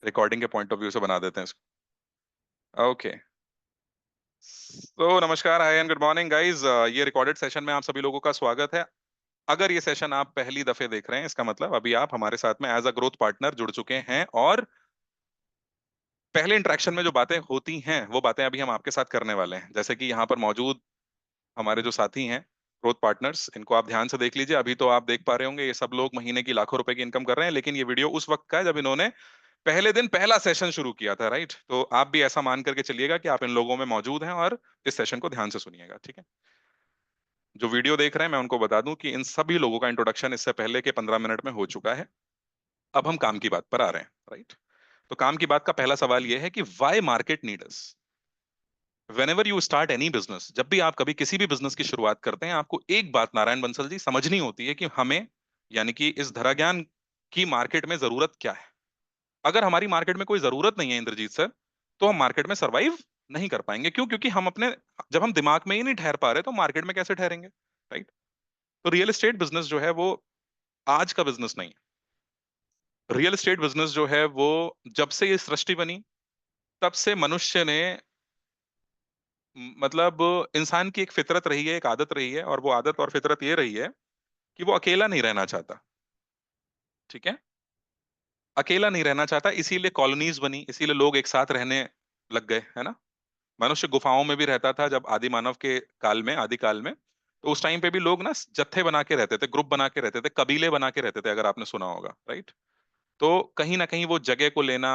Recording के point of view से बना देते हैं इसको। ओके। तो नमस्कार, हाय एंड गुड मॉर्निंग गाइस। ये रिकॉर्डेड सेशन में आप सभी लोगों का स्वागत है। अगर ये सेशन आप पहली दफे देख रहे हैं, इसका मतलब अभी आप हमारे साथ में एज अ ग्रोथ पार्टनर जुड़ चुके हैं, और पहले इंटरेक्शन में जो बातें होती हैं वो बातें अभी हम आपके साथ करने वाले हैं। जैसे कि यहाँ पर मौजूद हमारे जो साथी हैं, ग्रोथ पार्टनर्स, इनको आप ध्यान से देख लीजिए। अभी तो आप देख पा रहे होंगे ये सब लोग महीने की लाखों रुपए की इनकम कर रहे हैं, लेकिन ये वीडियो उस वक्त का है जब इन्होंने पहले दिन पहला सेशन शुरू किया था, राइट? तो आप भी ऐसा मान करके चलिएगा कि आप इन लोगों में मौजूद हैं और इस सेशन को ध्यान से सुनिएगा, ठीक है? जो वीडियो देख रहे हैं, मैं उनको बता दूं कि इन सभी लोगों का इंट्रोडक्शन इससे पहले के 15 मिनट में हो चुका है। अब हम काम की बात पर आ रहे हैं, राइट? तो काम की बात का पहला सवाल यह है कि why market need us. Whenever you start any business, जब भी आप कभी किसी भी बिजनेस की शुरुआत करते हैं, आपको एक बात नारायण बंसल जी समझनी होती है कि हमें, यानी कि इस धरा ज्ञान की मार्केट में जरूरत क्या है। अगर हमारी मार्केट में कोई जरूरत नहीं है इंद्रजीत सर, तो हम मार्केट में सरवाइव नहीं कर पाएंगे। क्यों? क्योंकि हम अपने, जब हम दिमाग में ही नहीं ठहर पा रहे तो मार्केट में कैसे ठहरेंगे, राइट? तो रियल एस्टेट बिजनेस जो है वो आज का बिजनेस नहीं है। रियल एस्टेट बिजनेस जो है वो, जब से ये सृष्टि बनी तब से मनुष्य ने, मतलब इंसान की एक फितरत रही है, एक आदत रही है, और वो आदत और फितरत ये रही है कि वो अकेला नहीं रहना चाहता, ठीक है? अकेला नहीं रहना चाहता, इसीलिए कॉलोनीज बनी, इसीलिए लोग एक साथ रहने लग गए, है ना? मनुष्य गुफाओं में भी रहता था जब आदि मानव के काल में, आदि काल में। तो उस टाइम पे भी लोग ना जत्थे बना के रहते थे, ग्रुप बना के रहते थे, कबीले बना के रहते थे, अगर आपने सुना होगा, राइट? तो कहीं ना कहीं वो जगह को लेना,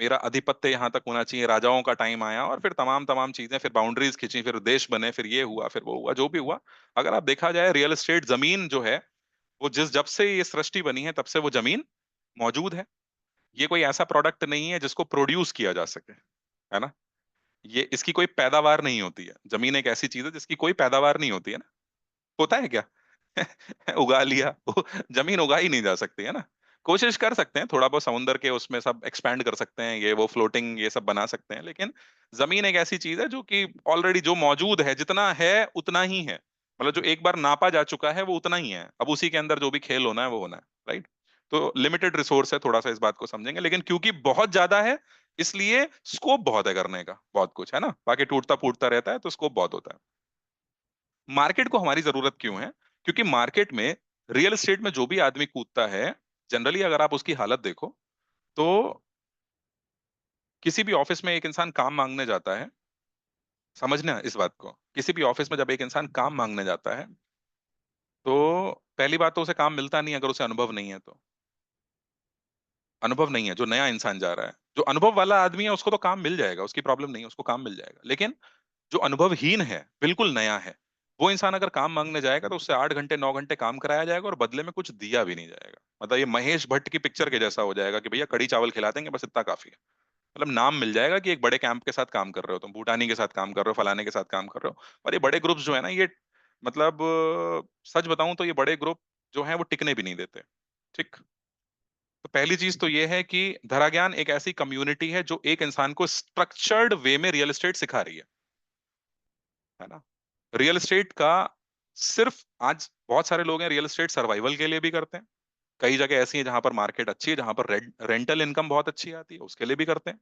मेरा अधिपत्य यहाँ तक होना चाहिए, राजाओं का टाइम आया, और फिर तमाम तमाम चीजें, फिर बाउंड्रीज खींची, फिर देश बने, फिर ये हुआ, फिर वो हुआ, जो भी हुआ। अगर आप देखा जाए, रियल एस्टेट जमीन जो है वो, जब से ये सृष्टि बनी है तब से वो जमीन मौजूद है। ये कोई ऐसा प्रोडक्ट नहीं है जिसको प्रोड्यूस किया जा सके, है ना? ये, इसकी कोई पैदावार नहीं होती है। जमीन एक ऐसी चीज है जिसकी कोई पैदावार नहीं होती है ना। होता है क्या? उगा लिया जमीन उगाई नहीं जा सकती है ना। कोशिश कर सकते हैं थोड़ा बहुत, समुंदर के उसमें सब एक्सपैंड कर सकते हैं, ये वो फ्लोटिंग ये सब बना सकते हैं, लेकिन जमीन एक ऐसी चीज है जो कि ऑलरेडी जो मौजूद है, जितना है उतना ही है। मतलब जो एक बार नापा जा चुका है वो उतना ही है, अब उसी के अंदर जो भी खेल होना है वो होना है, राइट? तो लिमिटेड रिसोर्स है, थोड़ा सा इस बात को समझेंगे, लेकिन क्योंकि बहुत ज्यादा है, इसलिए स्कोप बहुत है करने का, बहुत कुछ है ना, बाकी टूटता फूटता रहता है तो स्कोप बहुत होता है। मार्केट को हमारी जरूरत क्यों है? क्योंकि मार्केट में, रियल एस्टेट में जो भी आदमी कूदता है, जनरली अगर आप उसकी हालत देखो, तो किसी भी ऑफिस में एक इंसान काम मांगने जाता है, समझना इस बात को, किसी भी ऑफिस में जब एक इंसान काम मांगने जाता है, तो पहली बात तो उसे काम मिलता नहीं अगर उसे अनुभव नहीं है तो। अनुभव नहीं है, जो नया इंसान जा रहा है, जो अनुभव वाला आदमी है उसको तो काम मिल जाएगा, उसकी प्रॉब्लम नहीं है, उसको काम मिल जाएगा। लेकिन जो अनुभवहीन है, बिल्कुल नया है, वो इंसान अगर काम मांगने जाएगा तो उससे 8 घंटे 9 घंटे काम कराया जाएगा और बदले में कुछ दिया भी नहीं जाएगा। मतलब ये महेश भट्ट की पिक्चर के जैसा हो जाएगा कि भैया कड़ी चावल खिला देंगे, बस इतना काफी है। मतलब नाम मिल जाएगा कि एक बड़े कैंप के साथ काम कर रहे हो, तुम भूटानी के साथ काम कर रहे हो, फलाने के साथ काम कर रहे हो। और ये बड़े ग्रुप्स जो है ना, ये, मतलब सच बताऊं तो ये बड़े ग्रुप जो है वो टिकने भी नहीं देते, ठीक? तो पहली चीज तो ये है कि धरा ज्ञान एक ऐसी कम्युनिटी है जो एक इंसान को स्ट्रक्चर्ड वे में रियल एस्टेट सिखा रही है ना? रियल एस्टेट का सिर्फ, आज बहुत सारे लोग हैं रियल एस्टेट सर्वाइवल के लिए भी करते हैं। कई जगह ऐसी है जहां पर मार्केट अच्छी है, जहां पर रेंटल इनकम बहुत अच्छी आती है, उसके लिए भी करते हैं।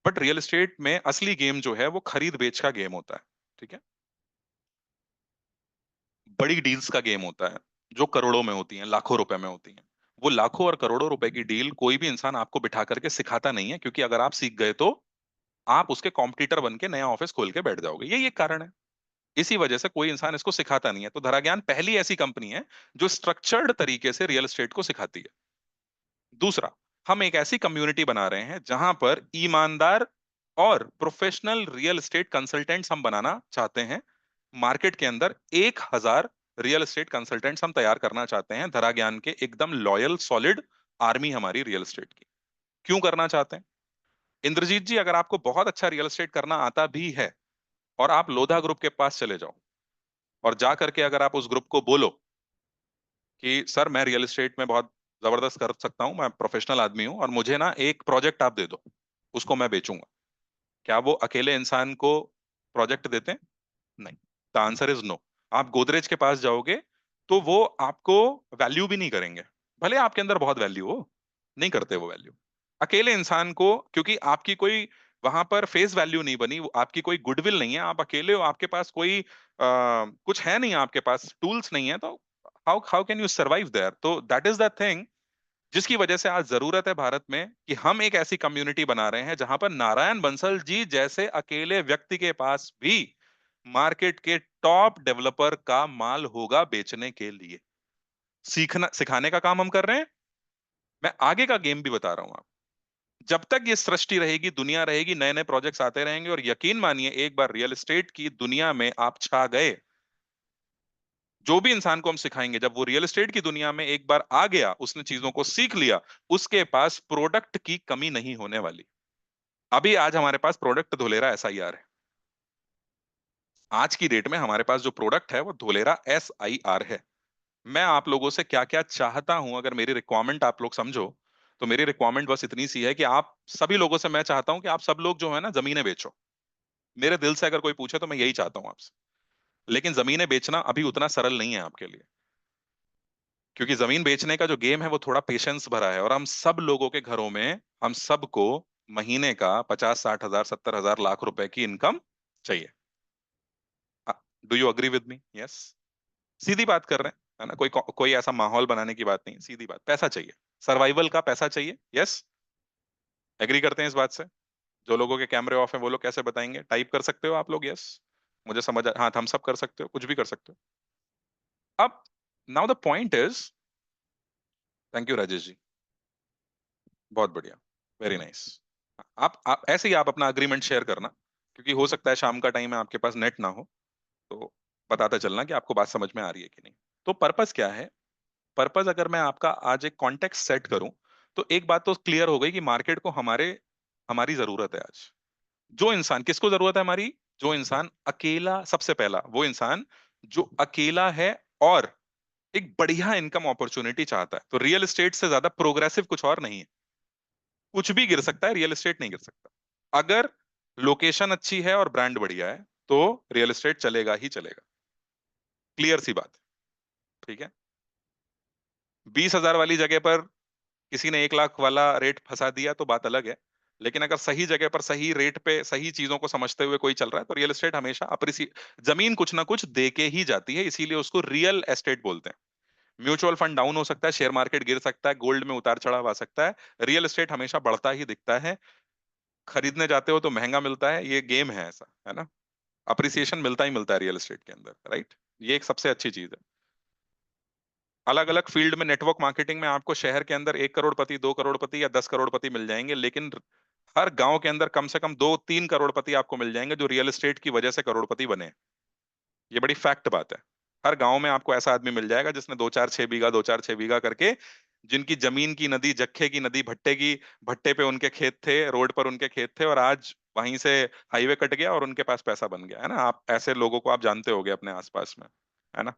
बट रियल एस्टेट में असली गेम जो है वो खरीद बेच का गेम होता है, ठीक है? बड़ी डील्स का गेम होता है, जो करोड़ों में होती हैं, लाखों रुपए में होती हैं। वो लाखों और करोड़ों रुपए की डील कोई भी इंसान आपको बिठा करके सिखाता नहीं है, क्योंकि अगर आप सीख गए तो आप उसके कॉम्पिटिटर बन के नया ऑफिस खोल के बैठ जाओगे, यही एक कारण है। इसी वजह से कोई इंसान इसको सिखाता नहीं है। तो धरा ज्ञान पहली ऐसी कंपनी है जो स्ट्रक्चर्ड तरीके से रियल एस्टेट को सिखाती है। दूसरा, हम एक ऐसी कम्युनिटी बना रहे हैं जहां पर ईमानदार और प्रोफेशनल रियल एस्टेट कंसल्टेंट्स हम बनाना चाहते हैं। मार्केट के अंदर 1,000 रियल एस्टेट कंसल्टेंट्स हम तैयार करना चाहते हैं, धरा ज्ञान के एकदम लॉयल सॉलिड आर्मी हमारी रियल एस्टेट की। क्यों करना चाहते हैं? इंद्रजीत जी, अगर आपको बहुत अच्छा रियल एस्टेट करना आता भी है और आप लोधा ग्रुप के पास चले जाओ और जा करके अगर आप उस ग्रुप को बोलो कि सर मैं रियल एस्टेट में बहुत जबरदस्त कर सकता हूँ, मैं प्रोफेशनल आदमी हूँ और मुझे ना एक प्रोजेक्ट आप दे दो, उसको मैं बेचूंगा, क्या वो अकेले इंसान को प्रोजेक्ट देते हैं? नहीं। The answer is no. आप गोदरेज के पास जाओगे तो वो आपको वैल्यू भी नहीं करेंगे, भले आपके अंदर बहुत वैल्यू हो, नहीं करते वो वैल्यू। अकेले इंसान को, क्योंकि आपकी कोई वहां पर फेस वैल्यू नहीं बनी, आपकी कोई गुडविल नहीं है, आप अकेले हो, आपके पास कोई कुछ है नहीं, आपके पास टूल्स नहीं है, तो how how can you survive there? तो दैट इज द थिंग जिसकी वजह से आज जरूरत है भारत में कि हम एक ऐसी कम्युनिटी बना रहे हैं जहां पर नारायण बंसल जी जैसे अकेले व्यक्ति के पास भी मार्केट के टॉप डेवलपर का माल होगा बेचने के लिए। सीखना सिखाने का काम हम कर रहे हैं। मैं आगे का गेम भी बता रहा हूं। जब तक ये सृष्टि रहेगी, दुनिया रहेगी, नए नए प्रोजेक्ट्स आते रहेंगे, और यकीन मानिए एक बार रियल एस्टेट की दुनिया में आप छा गए, जो भी इंसान को हम सिखाएंगे, जब वो रियल एस्टेट की दुनिया में एक बार आ गया, उसने चीजों को सीख लिया, उसके पास प्रोडक्ट की कमी नहीं होने वाली। अभी आज हमारे पास प्रोडक्ट धोलेरा SIR है। आज की डेट में हमारे पास जो प्रोडक्ट है वो धोलेरा SIR है। मैं आप लोगों से क्या क्या चाहता हूं, अगर मेरी रिक्वायरमेंट आप लोग समझो, तो मेरी रिक्वायरमेंट बस इतनी सी है कि आप सभी लोगों से मैं चाहता हूं कि आप सब लोग जो है ना जमीनें बेचो। मेरे दिल से अगर कोई पूछे तो मैं यही चाहता हूं आपसे। लेकिन जमीनें बेचना अभी उतना सरल नहीं है आपके लिए, क्योंकि जमीन बेचने का जो गेम है वो थोड़ा पेशेंस भरा है, और हम सब लोगों के घरों में हम सबको महीने का 50-60 हजार 70 हजार लाख रुपए की इनकम चाहिए। Do you agree with me? Yes. सीधी बात कर रहे हैं, है ना? कोई ऐसा माहौल बनाने की बात नहीं, सीधी बात, पैसा चाहिए। सर्वाइवल का पैसा चाहिए। यस। एग्री करते हैं इस बात से? जो लोगों के कैमरे ऑफ है वो लोग कैसे बताएंगे? टाइप कर सकते हो आप लोग यस? मुझे समझ हाँ, थम्स अप कर सकते हो, कुछ भी कर सकते हो। अब now the point is, thank you Rajesh ji, बहुत बढ़िया, वेरी नाइस। आप ऐसे ही आप अपना अग्रीमेंट शेयर करना, क्योंकि हो सकता है शाम का टाइम है, आपके पास नेट ना हो, तो बताते चलना कि आपको बात समझ में आ रही है कि नहीं। तो पर्पस क्या है? पर्पस अगर मैं आपका आज एक कॉन्टेक्स्ट सेट करूं, तो एक बात तो क्लियर हो गई कि मार्केट को हमारी जरूरत है आज। जो इंसान, किसको जरूरत है हमारी? जो इंसान अकेला, सबसे पहला वो इंसान जो अकेला है और एक बढ़िया इनकम अपॉर्चुनिटी चाहता है। तो रियल एस्टेट से ज्यादा प्रोग्रेसिव कुछ और नहीं है। कुछ भी गिर सकता है, रियल एस्टेट नहीं गिर सकता। अगर लोकेशन अच्छी है और ब्रांड बढ़िया है, तो रियल एस्टेट चलेगा ही चलेगा। क्लियर सी बात। ठीक है। 20 हजार वाली जगह पर किसी ने 1 लाख वाला रेट फंसा दिया तो बात अलग है। लेकिन अगर सही जगह पर सही रेट पे सही चीजों को समझते हुए कोई चल रहा है, तो रियल एस्टेट हमेशा जमीन कुछ ना कुछ दे के ही जाती है, इसीलिए उसको रियल एस्टेट बोलते हैं। म्यूचुअल फंड डाउन हो सकता है, शेयर मार्केट गिर सकता है, गोल्ड में उतार चढ़ाव आ सकता है, रियल एस्टेट हमेशा बढ़ता ही दिखता है। खरीदने जाते हो तो महंगा मिलता है, ये गेम है ऐसा, है ना? अप्रिसिएशन मिलता ही मिलता है रियल एस्टेट के अंदर, राइट? ये एक सबसे अच्छी चीज है। अलग अलग फील्ड में, नेटवर्क मार्केटिंग में आपको शहर के अंदर 1 करोड़पति, 2 करोड़पति या 10 करोड़पति मिल जाएंगे, लेकिन हर गांव के अंदर कम से कम 2-3 करोड़पति आपको मिल जाएंगे जो रियल एस्टेट की वजह से करोड़पति बने हैं। ये बड़ी फैक्ट बात है। हर गांव में आपको ऐसा आदमी मिल जाएगा जिसने 2-4-6 बीघा, 2-4-6 बीघा करके, जिनकी जमीन की नदी, जत्थे की नदी, भट्टे पे उनके खेत थे, रोड पर उनके खेत थे, और आज वहीं से हाईवे कट गया और उनके पास पैसा बन गया, है ना? आप ऐसे लोगों को आप जानते होंगे अपने आसपास में, है ना?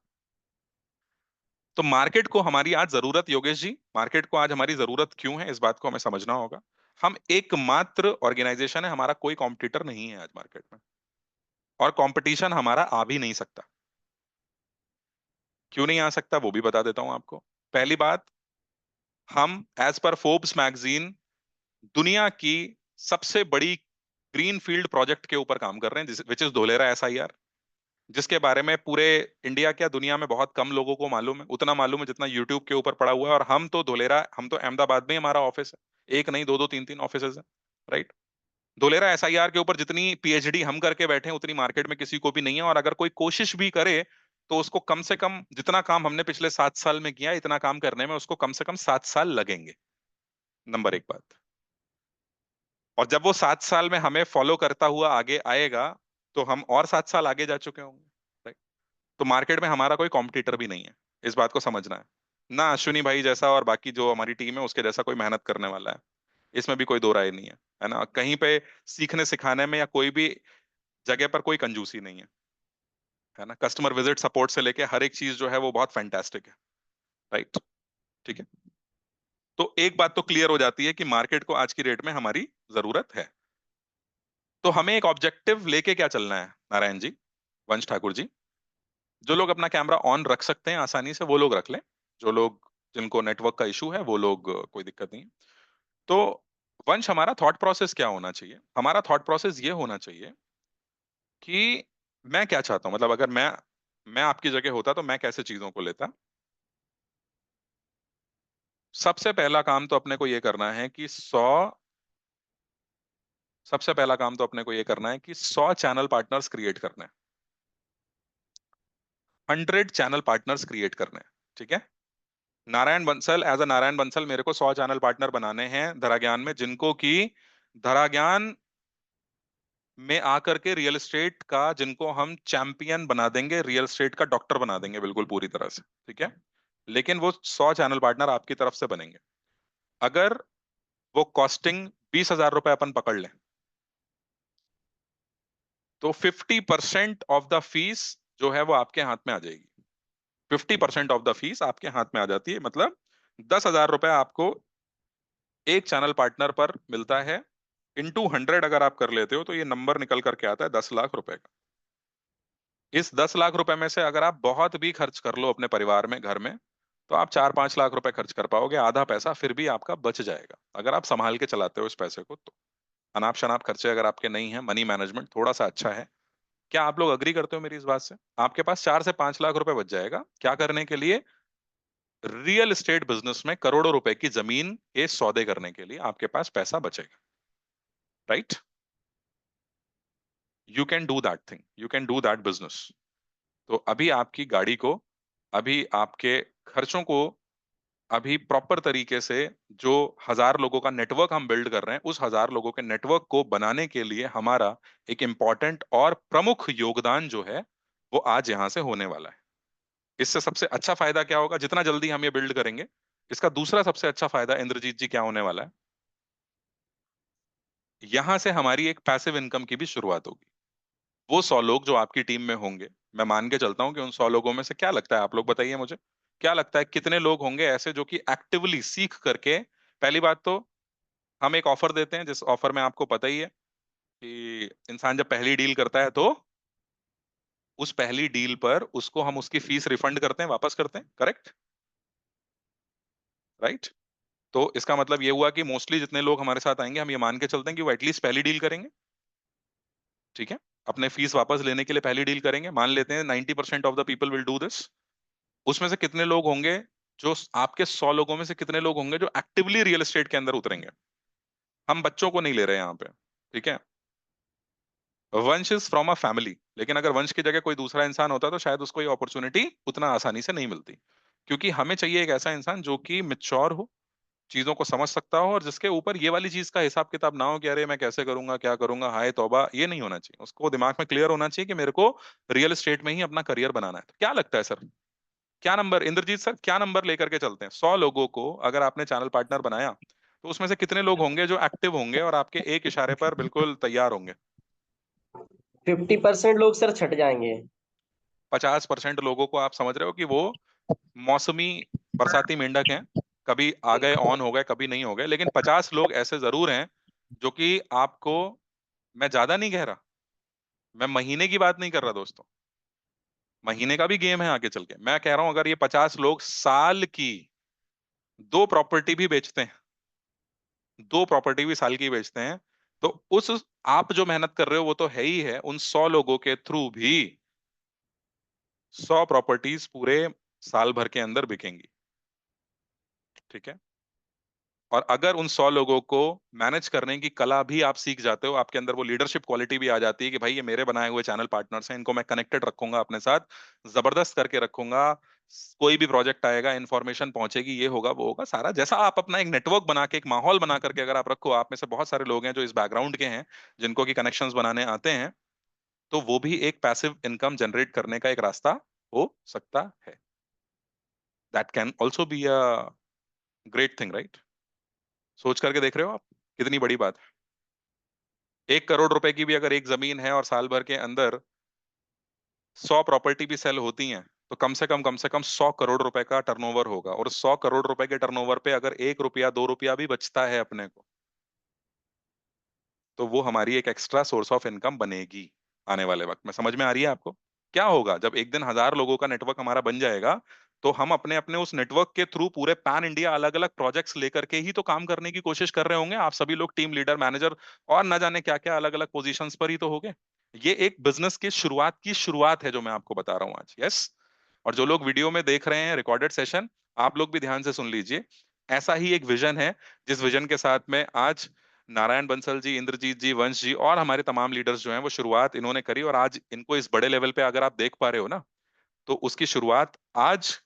तो मार्केट को हमारी आज जरूरत, योगेश जी, मार्केट को आज हमारी जरूरत क्यों है, इस बात को हमें समझना होगा। हम एकमात्र ऑर्गेनाइजेशन है, हमारा कोई कॉम्पिटिटर नहीं है आज मार्केट में, और कंपटीशन हमारा आ भी नहीं सकता। क्यों नहीं आ सकता वो भी बता देता हूं आपको। पहली बात, हम एज पर फोर्ब्स मैगजीन दुनिया की सबसे बड़ी ग्रीन फील्ड प्रोजेक्ट के ऊपर काम कर रहे हैं, विच इज धोलेरा SIR, जिसके बारे में पूरे इंडिया क्या दुनिया में बहुत कम लोगों को मालूम है। उतना मालूम है जितना यूट्यूब के ऊपर पड़ा हुआ है। और हम तो अहमदाबाद में ही हमारा ऑफिस है, एक नहीं, दो दो तीन तीन ऑफिस है, राइट? धोलेरा SIR के ऊपर जितनी PhD हम करके बैठे हैं, उतनी मार्केट में किसी को भी नहीं है। और अगर कोई कोशिश भी करे, तो उसको कम से कम, जितना काम हमने पिछले 7 साल में किया, इतना काम करने में उसको कम से कम 7 साल लगेंगे। नंबर एक बात। और जब वो 7 साल में हमें फॉलो करता हुआ आगे आएगा, तो हम और 7 साल आगे जा चुके होंगे, राइट? तो मार्केट में हमारा कोई कॉम्पिटिटर भी नहीं है, इस बात को समझना है। ना अश्विनी भाई जैसा और बाकी जो हमारी टीम है उसके जैसा कोई मेहनत करने वाला है, इसमें भी कोई दो राय नहीं है ना? कहीं पे सीखने सिखाने में या कोई भी जगह पर कोई कंजूसी नहीं है ना? कस्टमर विजिट सपोर्ट से लेके हर एक चीज जो है वो बहुत फैंटास्टिक है, राइट? ठीक है। तो एक बात तो क्लियर हो जाती है कि मार्केट को आज की डेट में हमारी जरूरत है। तो हमें एक ऑब्जेक्टिव लेके क्या चलना है नारायण जी, वंश ठाकुर जी? जो लोग अपना कैमरा ऑन रख सकते हैं आसानी से वो लोग रख लें। जो लोग, जिनको नेटवर्क का इशू है, वो लोग कोई दिक्कत नहीं है। तो वंश, हमारा थॉट प्रोसेस क्या होना चाहिए? हमारा थॉट प्रोसेस ये होना चाहिए कि मैं क्या चाहता हूं, मतलब अगर मैं आपकी जगह होता तो मैं कैसे चीजों को लेता। सबसे पहला काम तो अपने को ये करना है कि 100 सबसे पहला काम तो अपने को ये करना है कि 100 चैनल पार्टनर्स क्रिएट करने हैं। 100 चैनल पार्टनर्स क्रिएट करने हैं। ठीक है। नारायण बंसल, एज अ नारायण बंसल मेरे को 100 चैनल पार्टनर बनाने हैं धरा ज्ञान में, जिनको की धरा ज्ञान में आकर के रियल एस्टेट का, जिनको हम चैंपियन बना देंगे, रियल एस्टेट का डॉक्टर बना देंगे बिल्कुल पूरी तरह से। ठीक है। लेकिन वो 100 चैनल पार्टनर आपकी तरफ से बनेंगे। अगर वो कॉस्टिंग 20,000 रुपए अपन पकड़ लें, तो 50% ऑफ द फीस जो है वो आपके हाथ में आ जाएगी। 50% ऑफ द फीस आपके हाथ में आ जाती है, मतलब 10,000 रुपए आपको एक चैनल पार्टनर पर मिलता है। इंटू 100 अगर आप कर लेते हो तो ये नंबर निकल करके आता है 10 लाख रुपए का। इस 10 लाख रुपए में से अगर आप बहुत भी खर्च कर लो अपने परिवार में, घर में, तो आप 4-5 लाख रुपए खर्च कर पाओगे। आधा पैसा फिर भी आपका बच जाएगा अगर आप संभाल के चलाते हो इस पैसे को तो। अनाप शनाप खर्चे अगर आपके नहीं है, मनी मैनेजमेंट थोड़ा सा अच्छा है। क्या आप लोग अग्री करते हो मेरी इस बात से? आपके पास 4 से 5 लाख रुपए बच जाएगा, क्या करने के लिए? रियल एस्टेट बिजनेस में करोड़ों रुपए की जमीन के सौदे करने के लिए आपके पास पैसा बचेगा। Right? You can do that thing, you can do that business. तो अभी आपकी गाड़ी को, अभी आपके खर्चों को, अभी प्रॉपर तरीके से जो 1,000 लोगों का नेटवर्क हम बिल्ड कर रहे हैं, उस 1,000 लोगों के नेटवर्क को बनाने के लिए हमारा एक इंपॉर्टेंट और प्रमुख योगदान जो है वो आज यहां से होने वाला है। इससे सबसे अच्छा फायदा क्या होगा? जितना जल्दी हम ये बिल्ड करेंगे, इसका दूसरा सबसे अच्छा फायदा इंद्रजीत जी क्या होने वाला है? यहां से हमारी एक पैसिव इनकम की भी शुरुआत होगी। वो 100 लोग जो आपकी टीम में होंगे, मैं मान के चलता हूं कि उन 100 लोगों में से, क्या लगता है, आप लोग बताइए मुझे, क्या लगता है कितने लोग होंगे ऐसे जो कि एक्टिवली सीख करके? पहली बात तो हम एक ऑफर देते हैं, जिस ऑफर में आपको पता ही है कि इंसान जब पहली डील करता है तो उस पहली डील पर उसको हम उसकी फीस रिफंड करते हैं, वापस करते हैं। करेक्ट? राइट? तो इसका मतलब ये हुआ कि मोस्टली जितने लोग हमारे साथ आएंगे, हम ये मान के चलते हैं कि वो एटलीस्ट पहली डील करेंगे। ठीक है। अपने फीस वापस लेने के लिए पहली डील करेंगे। मान लेते हैं 90% of the people will do this. उसमें से कितने लोग होंगे, जो आपके 100 लोगों में से कितने लोग होंगे जो एक्टिवली रियल एस्टेट के अंदर उतरेंगे? हम बच्चों को नहीं ले रहे हैं यहाँ पे। ठीक है। वंश इज फ्रॉम अ फैमिली, लेकिन अगर वंश की जगह कोई दूसरा इंसान होता तो शायद उसको ये अपॉर्चुनिटी उतना आसानी से नहीं मिलती। क्योंकि हमें चाहिए एक ऐसा इंसान जो कि मिच्योर हो, चीजों को समझ सकता हो, और जिसके ऊपर ये वाली चीज का हिसाब किताब ना हो कि अरे मैं कैसे करूंगा, क्या करूंगा, हाय तौबा, ये नहीं होना चाहिए। उसको दिमाग में क्लियर होना चाहिए कि मेरे को रियल एस्टेट में ही अपना करियर बनाना है। तो क्या लगता है सर, क्या नंबर, इंद्रजीत सर, क्या नंबर लेकर के चलते हैं? 100 लोगों को अगर आपने चैनल पार्टनर बनाया, तो उसमें से कितने लोग होंगे जो एक्टिव होंगे और आपके एक इशारे पर बिल्कुल तैयार होंगे? 50% लोग सर छट जाएंगे। 50% लोगों को आप समझ रहे हो कि वो मौसमी बरसाती मेंढक हैं, कभी आ गए, ऑन हो गए, कभी नहीं हो गए। लेकिन 50 लोग ऐसे जरूर हैं जो कि आपको, मैं ज्यादा नहीं कह रहा, मैं महीने की बात नहीं कर रहा दोस्तों, महीने का भी गेम है आगे चल के। मैं कह रहा हूं अगर ये 50 लोग साल की 2 प्रॉपर्टी भी बेचते हैं, 2 प्रॉपर्टी भी साल की बेचते हैं, तो उस, आप जो मेहनत कर रहे हो वो तो है ही है, उन 100 लोगों के थ्रू भी 100 प्रॉपर्टीज पूरे साल भर के अंदर बिकेंगी। ठीक है। और अगर उन 100 लोगों को मैनेज करने की कला भी आप सीख जाते हो, आपके अंदर वो लीडरशिप क्वालिटी भी आ जाती है कि भाई ये मेरे बनाए हुए चैनल पार्टनर्स हैं, इनको मैं कनेक्टेड रखूंगा अपने साथ, जबरदस्त करके रखूंगा, कोई भी प्रोजेक्ट आएगा, इंफॉर्मेशन पहुंचेगी, ये होगा वो होगा सारा, जैसा आप अपना एक नेटवर्क बना के, एक माहौल बना करके अगर आप रखो, आप में से बहुत सारे लोग हैं जो इस बैकग्राउंड के हैं, जिनको की कनेक्शंस बनाने आते हैं, तो वो भी एक पैसिव इनकम जनरेट करने का एक रास्ता हो सकता है। That can also be a great thing, right? सोच करके देख रहे हो आप कितनी बड़ी बात है? 1 करोड़ रुपए की भी अगर एक जमीन है और साल भर के अंदर 100 प्रॉपर्टी भी सेल होती हैं, तो कम से कम 100 करोड़ रुपए का टर्नओवर होगा। और 100 करोड़ रुपए के टर्नओवर पे अगर 1 रुपया 2 रुपया भी बचता है अपने को, तो वो हमारी एक एक्स्ट्रा सोर्स ऑफ इनकम बनेगी आने वाले वक्त में। समझ में आ रही है आपको? क्या होगा जब एक दिन 1000 लोगों का नेटवर्क हमारा बन जाएगा, तो हम अपने अपने उस नेटवर्क के थ्रू पूरे पैन इंडिया अलग अलग प्रोजेक्ट्स लेकर के ही तो काम करने की कोशिश कर रहे होंगे। आप सभी लोग टीम लीडर, मैनेजर और ना जाने क्या क्या अलग अलग पोजीशंस पर ही तो होंगे। ये एक बिजनेस की शुरुआत है जो मैं आपको बता रहा हूँ आज। यस। और जो लोग वीडियो में देख रहे हैं रिकॉर्डेड सेशन, आप लोग भी ध्यान से सुन लीजिए। ऐसा ही एक विजन है, जिस विजन के साथ में आज नारायण बंसल जी, इंद्रजीत जी, वंश जी और हमारे तमाम लीडर्स जो हैं वो शुरुआत इन्होंने करी। और आज इनको इस बड़े लेवल पे अगर आप देख पा रहे हो ना, तो उसकी शुरुआत आज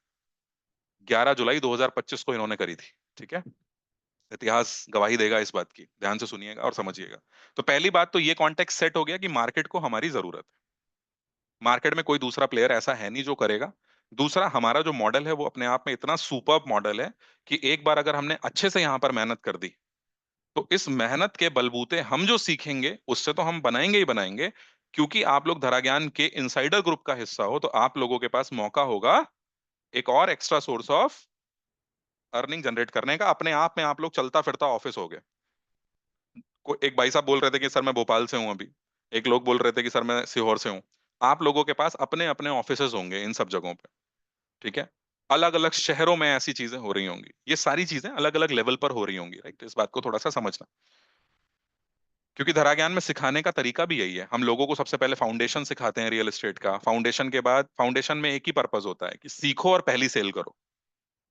11 जुलाई 2025 को इन्होंने करी थी। ठीक है। इतिहास गवाही देगा इस बात की, ध्यान से सुनिएगा और समझिएगा। तो पहली बात तो ये कॉन्टेक्स्ट सेट हो गया कि मार्केट को हमारी जरूरत है। मार्केट में कोई दूसरा प्लेयर ऐसा है नहीं जो करेगा। दूसरा, हमारा जो मॉडल है वो अपने आप में इतना सुपर्ब मॉडल है कि एक बार अगर हमने अच्छे से यहां पर मेहनत कर दी, तो इस मेहनत के बलबूते हम जो सीखेंगे उससे तो हम बनाएंगे ही बनाएंगे। क्योंकि आप लोग धरा ज्ञान के इनसाइडर ग्रुप का हिस्सा हो, तो आप लोगों के पास मौका होगा एक और extra source of earning generate करने का। अपने आप में आप लोग चलता फिरता ऑफिस हो गए। एक भाई साहब बोल रहे थे कि सर मैं भोपाल से हूं अभी, एक लोग बोल रहे थे कि सर मैं सीहोर से हूं। आप लोगों के पास अपने अपने ऑफिसेज होंगे इन सब जगहों पे। ठीक है। अलग अलग शहरों में ऐसी चीजें हो रही होंगी, ये सारी चीजें अलग अलग लेवल पर हो रही होंगी। राइट, इस बात को थोड़ा सा समझना। क्योंकि धरा ज्ञान में सिखाने का तरीका भी यही है। हम लोगों को सबसे पहले फाउंडेशन सिखाते हैं रियल एस्टेट का। फाउंडेशन के बाद, फाउंडेशन में एक ही पर्पस होता है कि सीखो और पहली सेल करो।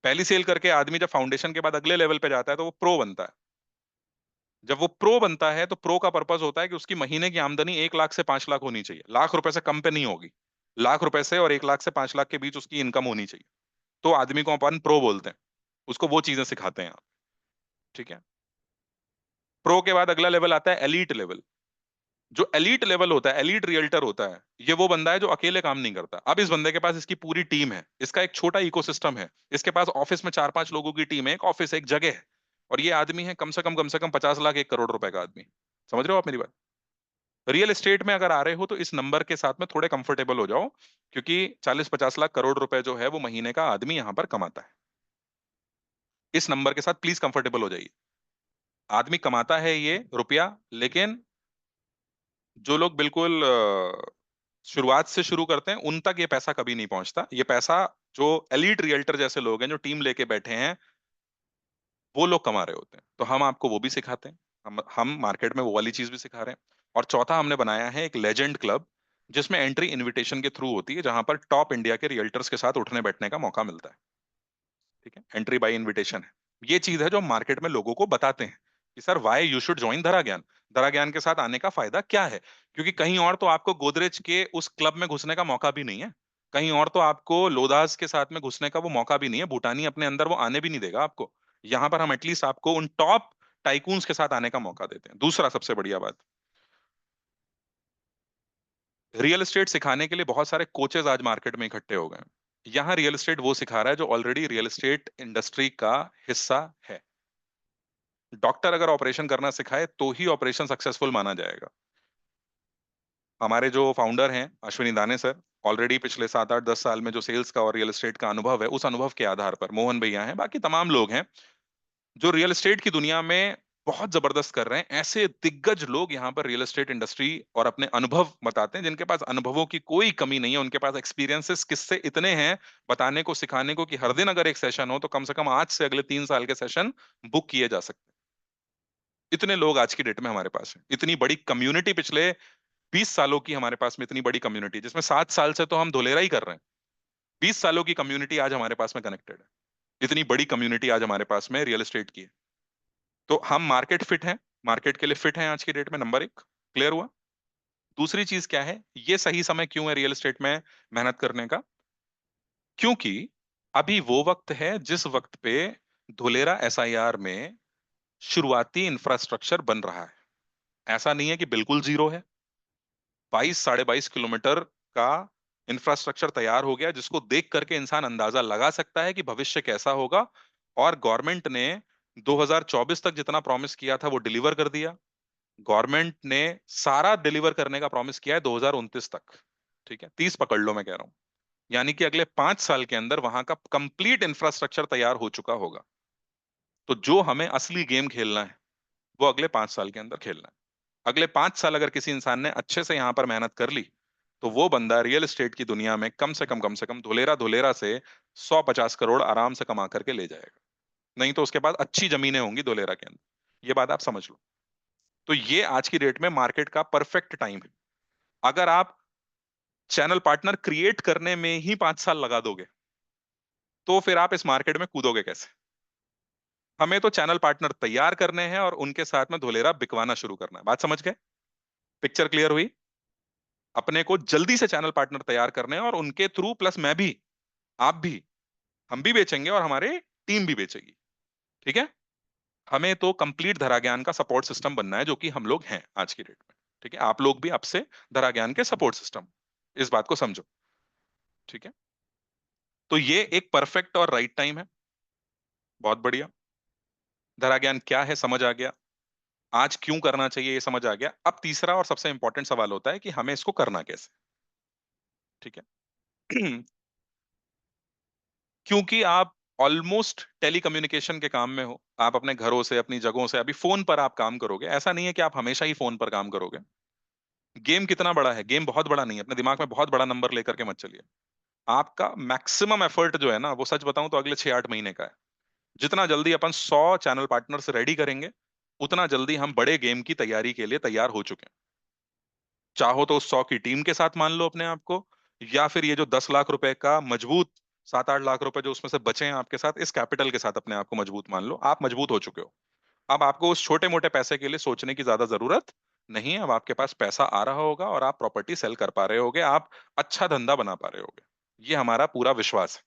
पहली सेल करके आदमी जब फाउंडेशन के बाद अगले लेवल पे जाता है तो वो प्रो बनता है। जब वो प्रो बनता है तो प्रो का पर्पस होता है कि उसकी महीने की आमदनी 1 लाख से 5 लाख होनी चाहिए। लाख रुपए से कम पे नहीं होगी। लाख रुपए से और 1 लाख से 5 लाख के बीच उसकी इनकम होनी चाहिए। तो आदमी को अपन प्रो बोलते हैं। उसको वो चीजें सिखाते हैं आप। ठीक है। प्रो के बाद अगला लेवल आता है एलीट लेवल। जो एलीट लेवल होता है, एलीट रियल्टर होता है, ये वो बंदा है जो अकेले काम नहीं करता। अब इस बंदे के पास इसकी पूरी टीम है, इसका एक छोटा इकोसिस्टम है। इसके पास ऑफिस में 4-5 लोगों की टीम है, एक ऑफिस है, एक जगह है। और ये आदमी है कम से कम 50 लाख 1 करोड़ रुपए का आदमी। समझ रहे हो आप मेरी बात? रियल एस्टेट में अगर आ रहे हो तो इस नंबर के साथ में थोड़े कंफर्टेबल हो जाओ। क्योंकि 40-50 लाख करोड़ रुपए जो है वो महीने का आदमी यहां पर कमाता है। इस नंबर के साथ प्लीज कंफर्टेबल हो जाइए। आदमी कमाता है ये रुपया, लेकिन जो लोग बिल्कुल शुरुआत से शुरू करते हैं उन तक ये पैसा कभी नहीं पहुंचता। ये पैसा जो एलीट रियल्टर जैसे लोग हैं, जो टीम लेके बैठे हैं, वो लोग कमा रहे होते हैं। तो हम आपको वो भी सिखाते हैं। हम मार्केट में वो वाली चीज भी सिखा रहे हैं। और चौथा, हमने बनाया है एक लेजेंड क्लब, जिसमें एंट्री इनविटेशन के थ्रू होती है, जहां पर टॉप इंडिया के रियल्टर्स के साथ उठने बैठने का मौका मिलता है। ठीक है। एंट्री बाय इनविटेशन है। ये चीज है जो हम मार्केट में लोगों को बताते हैं कि sir why you should join धरा ज्ञान। धरा ज्ञान के साथ आने का फायदा क्या है। क्योंकि कहीं और तो आपको गोदरेज के उस क्लब में घुसने का मौका भी नहीं है। कहीं और तो आपको लोधास के साथ में घुसने का वो मौका भी नहीं है। भूटानी अपने अंदर वो आने भी नहीं देगा आपको। यहाँ पर हम एटलीस्ट आपको उन टॉप टाइकून्स के साथ आने का मौका देते हैं। दूसरा सबसे बढ़िया बात, रियल एस्टेट सिखाने के लिए बहुत सारे कोचेज आज मार्केट में इकट्ठे हो गए हैं। यहाँ रियल एस्टेट वो सिखा रहा है जो ऑलरेडी रियल एस्टेट इंडस्ट्री का हिस्सा है। डॉक्टर अगर ऑपरेशन करना सिखाए तो ही ऑपरेशन सक्सेसफुल माना जाएगा। हमारे जो फाउंडर हैं अश्विनी दाने सर, ऑलरेडी पिछले 7-8-10 साल में जो सेल्स का और रियल एस्टेट का अनुभव है, उस अनुभव के आधार पर मोहन भैया हैं, बाकी तमाम लोग हैं जो रियल एस्टेट की दुनिया में बहुत जबरदस्त कर रहे हैं। ऐसे दिग्गज लोग यहाँ पर रियल एस्टेट इंडस्ट्री और अपने अनुभव बताते हैं, जिनके पास अनुभवों की कोई कमी नहीं है। उनके पास एक्सपीरियंसेस किससे इतने हैं बताने को, सिखाने को, कि हर दिन अगर एक सेशन हो तो कम से कम आज से अगले 3 साल के सेशन बुक किए जा सकते हैं। इतने लोग आज की डेट में हमारे पास हैं। इतनी बड़ी कम्युनिटी, पिछले 20 सालों की हमारे पास में इतनी बड़ी कम्युनिटी, जिसमें 7 साल से तो हम धुलेरा ही कर रहे हैं। 20 सालों की कम्युनिटी आज हमारे पास में कनेक्टेड है। इतनी बड़ी कम्युनिटी आज हमारे पास में रियल एस्टेट की है। तो हम मार्केट फिट हैं, मार्केट के लिए फिट हैं आज की डेट में। नंबर एक क्लियर हुआ। दूसरी चीज क्या है, ये सही समय क्यों है रियल एस्टेट में मेहनत करने का? क्योंकि अभी वो वक्त है जिस वक्त पे धुलेरा एसआईआर में शुरुआती इंफ्रास्ट्रक्चर बन रहा है। ऐसा नहीं है कि बिल्कुल जीरो है। 22-22.5 किलोमीटर का इंफ्रास्ट्रक्चर तैयार हो गया, जिसको देख करके इंसान अंदाजा लगा सकता है कि भविष्य कैसा होगा। और गवर्नमेंट ने 2024 तक जितना प्रॉमिस किया था वो डिलीवर कर दिया। गवर्नमेंट ने सारा डिलीवर करने का प्रॉमिस किया है 2029 तक। ठीक है, 30 पकड़ लो मैं कह रहा हूं। यानी कि अगले 5 साल के अंदर वहां का कंप्लीट इंफ्रास्ट्रक्चर तैयार हो चुका होगा। तो जो हमें असली गेम खेलना है वो अगले 5 साल के अंदर खेलना है। अगले 5 साल अगर किसी इंसान ने अच्छे से यहां पर मेहनत कर ली, तो वो बंदा रियल एस्टेट की दुनिया में कम से कम धुलेरा धुलेरा से 150 करोड़ आराम से कमा करके ले जाएगा। नहीं तो उसके बाद अच्छी जमीनें होंगी धुलेरा के अंदर, ये बात आप समझ लो। तो ये आज की डेट में मार्केट का परफेक्ट टाइम है। अगर आप चैनल पार्टनर क्रिएट करने में ही 5 साल लगा दोगे तो फिर आप इस मार्केट में कूदोगे कैसे? हमें तो चैनल पार्टनर तैयार करने हैं और उनके साथ में धुलेरा बिकवाना शुरू करना है। बात समझ गए? पिक्चर क्लियर हुई? अपने को जल्दी से चैनल पार्टनर तैयार करने हैं और उनके थ्रू, प्लस मैं भी, आप भी, हम भी बेचेंगे और हमारे टीम भी बेचेगी। ठीक है? हमें तो कंप्लीट धरा ज्ञान का सपोर्ट सिस्टम बनना है, जो कि हम लोग हैं आज की डेट में। ठीक है? आप लोग भी आपसे धरा ज्ञान के सपोर्ट सिस्टम, इस बात को समझो। ठीक है? तो ये एक परफेक्ट और राइट टाइम है। बहुत बढ़िया। धरा ज्ञान क्या है समझ आ गया, आज क्यों करना चाहिए ये समझ आ गया। अब तीसरा और सबसे इंपॉर्टेंट सवाल होता है कि हमें इसको करना कैसे। ठीक है? क्योंकि आप ऑलमोस्ट टेलीकम्युनिकेशन के काम में हो, आप अपने घरों से, अपनी जगहों से, अभी फोन पर आप काम करोगे। ऐसा नहीं है कि आप हमेशा ही फोन पर काम करोगे। गेम कितना बड़ा है? गेम बहुत बड़ा नहीं है। अपने दिमाग में बहुत बड़ा नंबर लेकर के मत चलिए। आपका मैक्सिमम एफर्ट जो है ना, वो सच बताऊं तो अगले 6-8 महीने का है। जितना जल्दी अपन 100 चैनल पार्टनर्स रेडी करेंगे, उतना जल्दी हम बड़े गेम की तैयारी के लिए तैयार हो चुके हैं। चाहो तो उस 100 की टीम के साथ मान लो अपने आप को, या फिर ये जो 10 लाख रुपए का मजबूत, 7-8 लाख रुपए जो उसमें से बचे हैं आपके साथ, इस कैपिटल के साथ अपने आप को मजबूत मान लो। आप मजबूत हो चुके हो। अब आपको उस छोटे मोटे पैसे के लिए सोचने की ज्यादा जरूरत नहीं है। अब आपके पास पैसा आ रहा होगा और आप प्रॉपर्टी सेल कर पा रहे होगे, आप अच्छा धंधा बना पा रहे होगे। ये हमारा पूरा विश्वास है।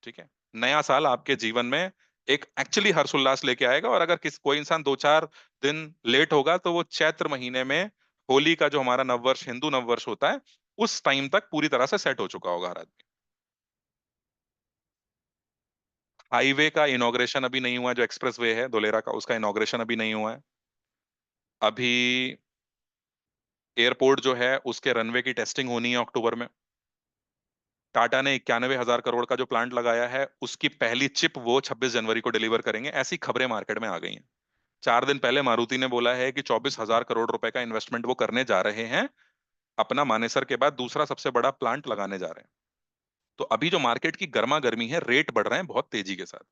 ठीक है? नया साल आपके जीवन में एक एक्चुअली हर्ष उल्लास लेके आएगा। और अगर कोई इंसान 2-4 दिन लेट होगा तो वो चैत्र महीने में, होली का जो हमारा नववर्ष, हिंदू नववर्ष होता है, उस टाइम तक पूरी तरह से सेट हो चुका होगा हर आदमी। हाईवे का इनॉग्रेशन अभी नहीं हुआ है, जो एक्सप्रेस वे है धोलेरा का, उसका इनॉग्रेशन अभी नहीं हुआ है। अभी एयरपोर्ट जो है उसके रनवे की टेस्टिंग होनी है अक्टूबर में। टाटा ने 91,000 करोड़ का जो प्लांट लगाया है, उसकी पहली चिप वो 26 जनवरी को डिलीवर करेंगे। ऐसी खबरें मार्केट में आ गई हैं। 4 दिन पहले मारुति ने बोला है कि 24,000 करोड़ रुपए का इन्वेस्टमेंट वो करने जा रहे हैं, अपना मानेसर के बाद दूसरा सबसे बड़ा प्लांट लगाने जा रहे हैं। तो अभी जो मार्केट की गर्मा गर्मी है, रेट बढ़ रहे हैं बहुत तेजी के साथ।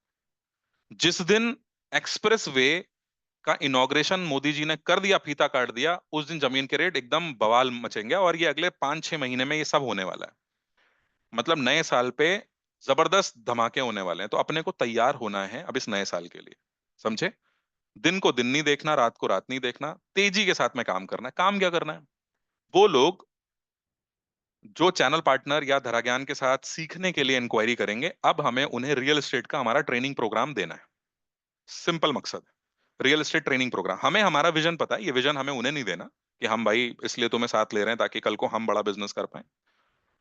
जिस दिन एक्सप्रेस वे का इनॉग्रेशन मोदी जी ने कर दिया, फीता काट दिया, उस दिन जमीन के रेट एकदम बवाल मचेंगे। और ये अगले 5-6 महीने में ये सब होने वाला है। मतलब नए साल पे जबरदस्त धमाके होने वाले हैं। तो अपने को तैयार होना है अब इस नए साल के लिए। समझे? दिन को दिन नहीं देखना, रात को रात नहीं देखना, तेजी के साथ में काम करना है। काम क्या करना है? वो लोग जो चैनल पार्टनर या धराज्ञान के साथ सीखने के लिए इंक्वायरी करेंगे, अब हमें उन्हें रियल एस्टेट का हमारा ट्रेनिंग प्रोग्राम देना है। सिंपल मकसद है रियल एस्टेट ट्रेनिंग प्रोग्राम। हमें हमारा विजन पता है, ये विजन हमें उन्हें नहीं देना कि हम भाई इसलिए तुम्हें साथ ले रहे हैं ताकि कल को हम बड़ा बिजनेस कर पाए।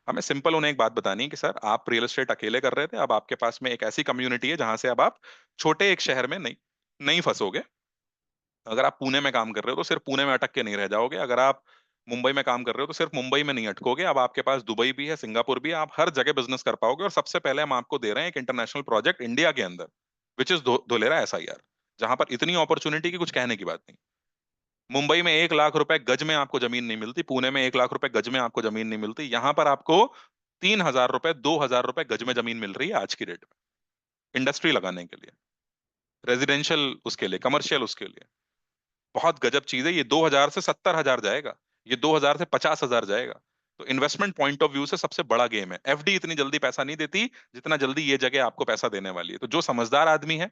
हमें सिंपल उन्हें एक बात बतानी है कि सर, आप रियल एस्टेट अकेले कर रहे थे, अब आपके पास में एक ऐसी कम्युनिटी है जहां से अब आप छोटे एक शहर में नहीं नहीं फंसोगे। अगर आप पुणे में काम कर रहे हो तो सिर्फ पुणे में अटक के नहीं रह जाओगे। अगर आप मुंबई में काम कर रहे हो तो सिर्फ मुंबई में नहीं अटकोगे। अब आपके पास दुबई भी है, सिंगापुर भी है, आप हर जगह बिजनेस कर पाओगे। और सबसे पहले हम आपको दे रहे हैं एक इंटरनेशनल प्रोजेक्ट इंडिया के अंदर, विच इज धोलेरा SIR, जहां पर इतनी अपॉर्चुनिटी की कुछ कहने की बात नहीं। मुंबई में 1 लाख रुपए गज में आपको जमीन नहीं मिलती, पुणे में 1 लाख रुपए गज में आपको जमीन नहीं मिलती। यहां पर आपको 3,000 रुपए, 2,000 रुपए गज में जमीन मिल रही है आज की डेट में, इंडस्ट्री लगाने के लिए, रेजिडेंशियल उसके लिए, कमर्शियल उसके लिए। बहुत गजब चीज है। ये 2,000 से 70,000 जाएगा, ये 2,000 से 50,000 जाएगा। तो इन्वेस्टमेंट पॉइंट ऑफ व्यू से सबसे बड़ा गेम है। FD इतनी जल्दी पैसा नहीं देती जितना जल्दी ये जगह आपको पैसा देने वाली है। तो जो समझदार आदमी है,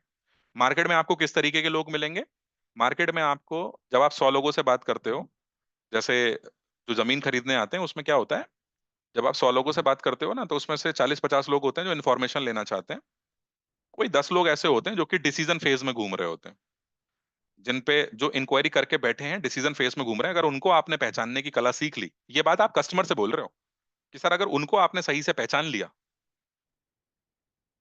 मार्केट में आपको किस तरीके के लोग मिलेंगे? मार्केट में आपको, जब आप 100 लोगों से बात करते हो, जैसे जो जमीन खरीदने आते हैं उसमें क्या होता है, जब आप 100 लोगों से बात करते हो ना, तो उसमें से 40-50 लोग होते हैं जो इन्फॉर्मेशन लेना चाहते हैं। कोई 10 लोग ऐसे होते हैं जो कि डिसीजन फेज में घूम रहे होते हैं, जिन पे जो इंक्वायरी करके बैठे हैं, डिसीजन फेज में घूम रहे हैं। अगर उनको आपने पहचानने की कला सीख ली, ये बात आप कस्टमर से बोल रहे हो कि सर, अगर उनको आपने सही से पहचान लिया,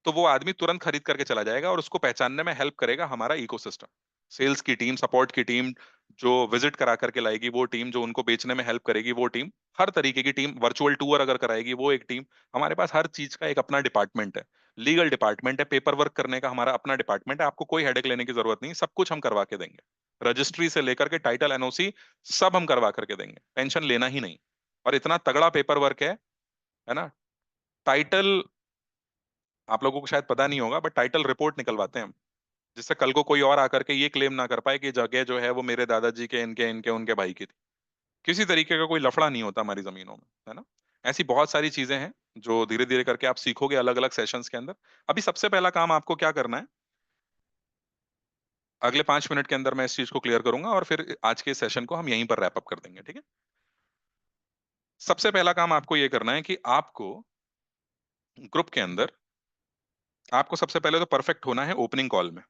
तो वो आदमी तुरंत खरीद करके चला जाएगा। और उसको पहचानने में हेल्प करेगा हमारा इकोसिस्टम, सेल्स की टीम, सपोर्ट की टीम, जो विजिट करा करके लाएगी वो टीम, जो उनको बेचने में हेल्प करेगी वो टीम, हर तरीके की टीम, वर्चुअल टूर अगर कराएगी वो एक टीम। हमारे पास हर चीज का एक अपना डिपार्टमेंट है। लीगल डिपार्टमेंट है, पेपर वर्क करने का हमारा अपना डिपार्टमेंट है। आपको कोई हेडेक लेने की जरूरत नहीं, सब कुछ हम करवा के देंगे। रजिस्ट्री से लेकर के टाइटल, NOC सब हम करवा करके देंगे, टेंशन लेना ही नहीं। और इतना तगड़ा पेपर वर्क है ना। टाइटल, आप लोगों को शायद पता नहीं होगा, बट टाइटल रिपोर्ट निकलवाते हैं हम, जिससे कल को कोई और आकर के ये क्लेम ना कर पाए कि जगह जो है वो मेरे दादाजी के, इनके इनके उनके भाई की थी। किसी तरीके का कोई लफड़ा नहीं होता हमारी जमीनों में, है ना। ऐसी बहुत सारी चीजें हैं जो धीरे धीरे करके आप सीखोगे अलग अलग सेशंस के अंदर। अभी सबसे पहला काम आपको क्या करना है, अगले 5 मिनट के अंदर मैं इस चीज को क्लियर करूंगा और फिर आज के सेशन को हम यहीं पर रैप अप कर देंगे, ठीक है। सबसे पहला काम आपको ये करना है कि आपको ग्रुप के अंदर, आपको सबसे पहले तो परफेक्ट होना है ओपनिंग कॉल में।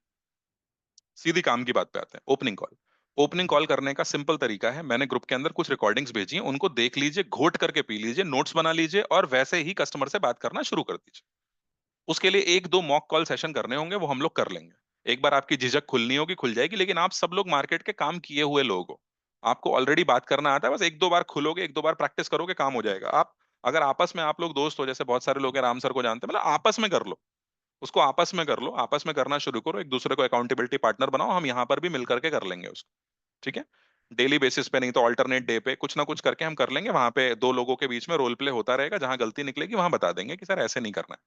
सीधी काम की बात पे आते हैं, ओपनिंग कॉल। ओपनिंग कॉल करने का सिंपल तरीका है, मैंने ग्रुप के अंदर कुछ रिकॉर्डिंग्स भेजी हैं, उनको देख लीजिए, घोट करके पी लीजिए, नोट्स बना लीजिए और वैसे ही कस्टमर से बात करना शुरू कर दीजिए। उसके लिए एक दो मॉक कॉल सेशन करने होंगे, वो हम लोग कर लेंगे। एक बार आपकी झिझक खुलनी होगी, खुल जाएगी, लेकिन आप सब लोग मार्केट के काम किए हुए लोग हो, आपको ऑलरेडी बात करना आता है, बस एक दो बार खुलोगे, एक दो बार प्रैक्टिस करोगे, काम हो जाएगा। आप अगर आपस में आप लोग दोस्त हो, जैसे बहुत सारे लोग हैं, राम सर को जानते हैं, मतलब आपस में कर लो, उसको आपस में कर लो, आपस में करना शुरू करो, एक दूसरे को अकाउंटेबिलिटी पार्टनर बनाओ, हम यहाँ पर भी मिल करके कर लेंगे उसको, ठीक है। डेली बेसिस पे नहीं तो अल्टरनेट डे पे कुछ ना कुछ करके हम कर लेंगे, वहां पे दो लोगों के बीच में रोल प्ले होता रहेगा, जहां गलती निकलेगी वहां बता देंगे कि सर ऐसे नहीं करना है।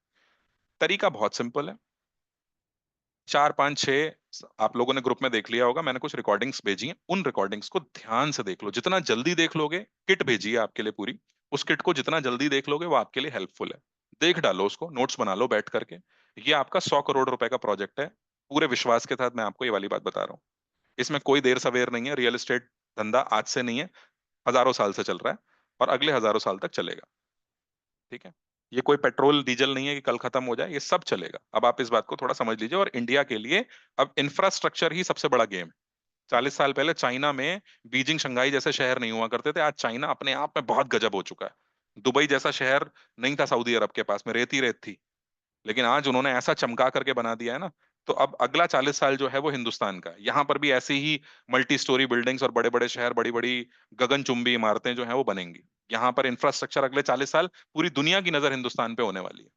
तरीका बहुत सिंपल है। 4 5 6 आप लोगों ने ग्रुप में देख लिया होगा, मैंने कुछ रिकॉर्डिंग्स भेजी हैं, उन रिकॉर्डिंग्स को ध्यान से देख लो, जितना जल्दी देख लोगे, किट भेजी है आपके लिए पूरी, उस किट को जितना जल्दी देख लोगे वो आपके लिए हेल्पफुल है। देख डालो उसको, नोट्स बना लो बैठ करके। ये आपका 100 करोड़ रुपए का प्रोजेक्ट है, पूरे विश्वास के साथ मैं आपको ये वाली बात बता रहा हूँ। इसमें कोई देर सवेर नहीं है, रियल एस्टेट धंधा आज से नहीं है, हजारों साल से चल रहा है और अगले हजारों साल तक चलेगा, ठीक है। ये कोई पेट्रोल डीजल नहीं है कि कल खत्म हो जाए, ये सब चलेगा। अब आप इस बात को थोड़ा समझ लीजिए। और इंडिया के लिए अब इंफ्रास्ट्रक्चर ही सबसे बड़ा गेम है। 40 साल पहले चाइना में बीजिंग शंघाई जैसे शहर नहीं हुआ करते थे, आज चाइना अपने आप में बहुत गजब हो चुका है। दुबई जैसा शहर नहीं था सऊदी अरब के पास में, रेत ही रेत थी, लेकिन आज उन्होंने ऐसा चमका करके बना दिया है ना। तो अब अगला 40 साल जो है वो हिंदुस्तान का है। यहाँ पर भी ऐसी ही मल्टी स्टोरी बिल्डिंग्स और बड़े बड़े शहर, बड़ी बड़ी गगनचुंबी इमारतें जो है वो बनेंगी। यहाँ पर इंफ्रास्ट्रक्चर अगले 40 साल, पूरी दुनिया की नजर हिंदुस्तान पे होने वाली है।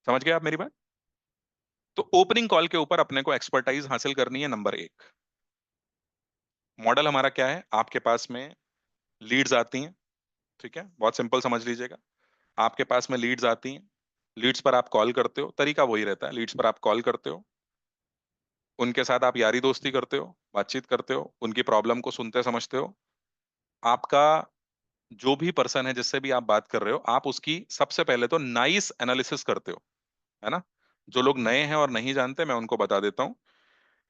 समझ गए आप मेरी बात। तो ओपनिंग कॉल के ऊपर अपने को एक्सपर्टाइज हासिल करनी है। नंबर एक, मॉडल हमारा क्या है, आपके पास में लीड्स आती हैं, ठीक है, बहुत सिंपल समझ लीजिएगा। आपके पास में लीड्स आती हैं, लीड्स पर आप कॉल करते हो, तरीका वही रहता है, लीड्स पर आप कॉल करते हो, उनके साथ आप यारी दोस्ती करते हो, बातचीत करते हो, उनकी प्रॉब्लम को सुनते समझते हो। आपका जो भी पर्सन है जिससे भी आप बात कर रहे हो, आप उसकी सबसे पहले तो नाइस एनालिसिस करते हो, है ना। जो लोग नए हैं और नहीं जानते, मैं उनको बता देता हूँ।